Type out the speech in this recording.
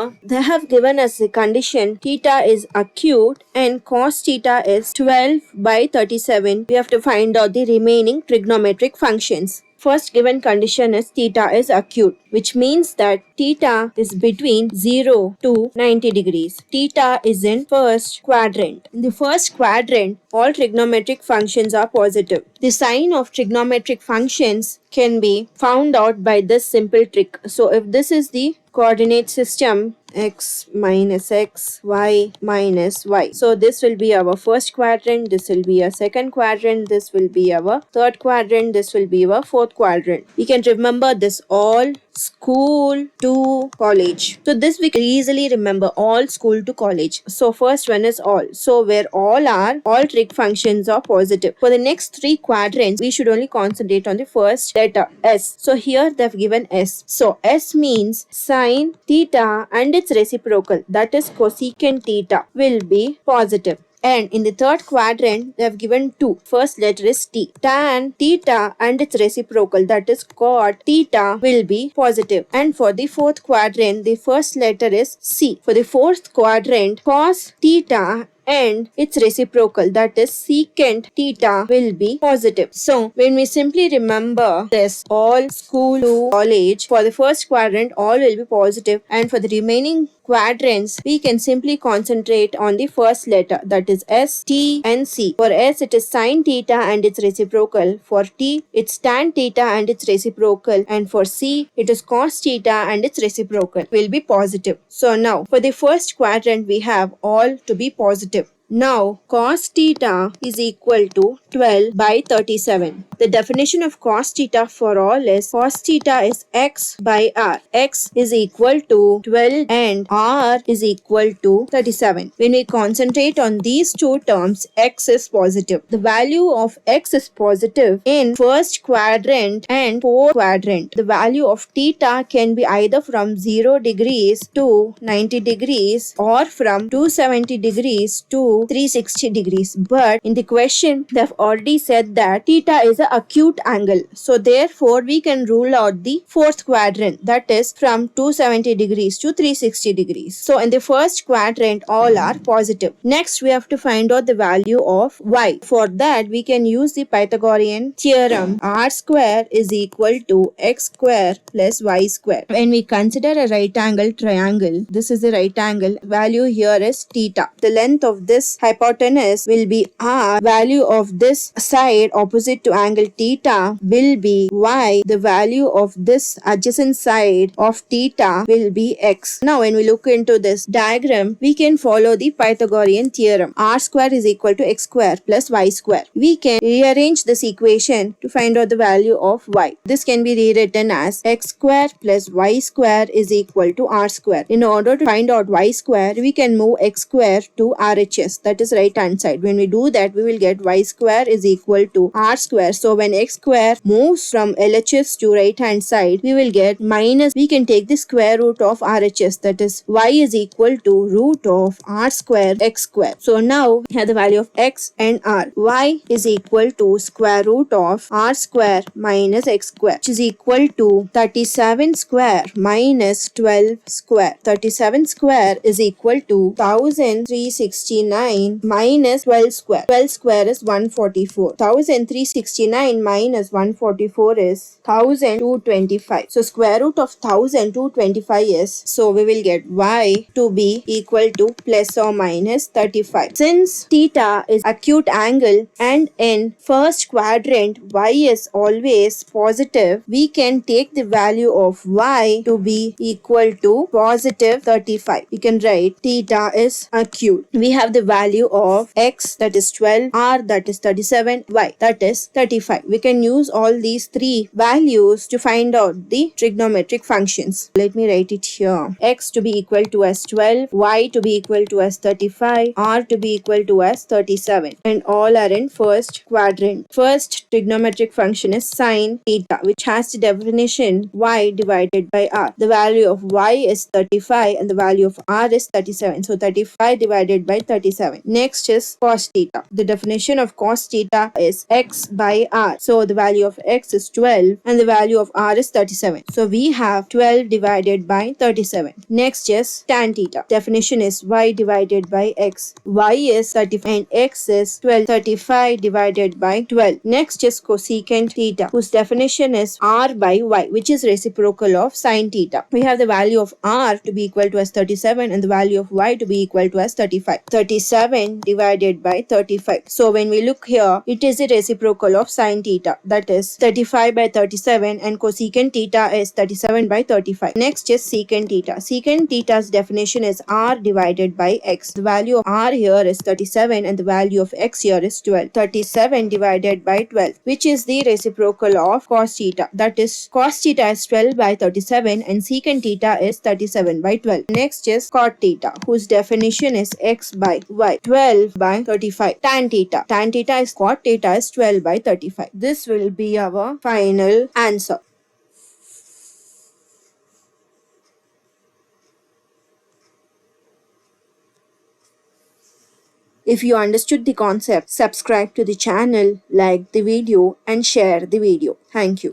Here they have given us the condition theta is acute and cos theta is 12 by 37. We have to find out the remaining trigonometric functions. First given condition is theta is acute, which means that theta is between 0 to 90 degrees. Theta is in first quadrant. In the first quadrant, all trigonometric functions are positive. The sign of trigonometric functions can be found out by this simple trick. So if this is the coordinate system, x minus x, y minus y. So this will be our first quadrant, this will be our second quadrant, this will be our third quadrant, this will be our fourth quadrant. We can remember this all school to college. So this we can easily remember, all school to college. So first one is all. So where all trig functions are positive. For the next three quadrants, we should only concentrate on the first letter S. So here they have given S. So S means sine theta and its reciprocal, that is cosecant theta, will be positive. And in the third quadrant, they have given 2. First letter is T. Tan theta and its reciprocal, that is cot theta, will be positive. And for the fourth quadrant, the first letter is C. For the fourth quadrant, cos theta and its reciprocal, that is secant theta, will be positive. So when we simply remember this all school to college, for the first quadrant all will be positive, and for the remaining quadrants we can simply concentrate on the first letter, that is S, T and C. For S it is sin theta and its reciprocal, for T it's tan theta and its reciprocal, and for C it is cos theta and its reciprocal, will be positive. So now for the first quadrant we have all to be positive. Now cos theta is equal to 12 by 37. The definition of cos theta for all is cos theta is x by r. X is equal to 12 and r is equal to 37. When we concentrate on these two terms, x is positive. The value of x is positive in first quadrant and fourth quadrant. The value of theta can be either from 0 degrees to 90 degrees or from 270 degrees to 360 degrees. But in the question they have already said that theta is an acute angle. So therefore we can rule out the fourth quadrant, that is from 270 degrees to 360 degrees. So in the first quadrant all are positive. Next we have to find out the value of y. For that we can use the Pythagorean theorem, r square is equal to x square plus y square. When we consider a right angle triangle, this is the right angle, value here is theta. The length of this hypotenuse will be r, value of this side opposite to angle theta will be y, the value of this adjacent side of theta will be x. Now when we look into this diagram, we can follow the Pythagorean theorem, r square is equal to x square plus y square. We can rearrange this equation to find out the value of y. This can be rewritten as x square plus y square is equal to r square. In order to find out y square, we can move x square to RHS, that is right hand side. When we do that, we will get y square is equal to r square. So when x square moves from LHS to right hand side, we will get minus, we can take the square root of RHS, that is y is equal to root of r square x square. So now we have the value of x and r. Y is equal to square root of r square minus x square, which is equal to 37 square minus 12 square. 37 square is equal to 1369 minus 12 square. 12 square is 144. 1369 minus 144 is 1225. So square root of 1225 is, so we will get y to be equal to plus or minus 35. Since theta is acute angle and in first quadrant y is always positive, we can take the value of y to be equal to positive 35. We can write theta is acute. We have the value of x, that is 12, r, that is 37, y, that is 35. We can use all these three values to find out the trigonometric functions. Let me write it here. X to be equal to as 12, y to be equal to as 35, r to be equal to as 37, and all are in first quadrant. First trigonometric function is sine theta, which has the definition y divided by r. The value of y is 35 and the value of r is 37. So 35 divided by 37 37. Next is cos theta. The definition of cos theta is x by r. So the value of x is 12 and the value of r is 37. So we have 12 divided by 37. Next is tan theta. Definition is y divided by x. Y is 35 and x is 12. 35 divided by 12. Next is cosecant theta, whose definition is r by y, which is reciprocal of sin theta. We have the value of r to be equal to as 37 and the value of y to be equal to as 35. 37 divided by 35. So when we look here, it is a reciprocal of sin theta, that is 35 by 37, and cosecant theta is 37 by 35. Next is secant theta. Secant theta's definition is r divided by x. The value of r here is 37 and the value of x here is 12. 37 divided by 12, which is the reciprocal of cos theta, that is cos theta is 12 by 37 and secant theta is 37 by 12. Next is cot theta, whose definition is x by y. 12 by 35. Tan theta. Tan theta is cot theta is 12 by 35. This will be our final answer. If you understood the concept, subscribe to the channel, like the video and share the video. Thank you.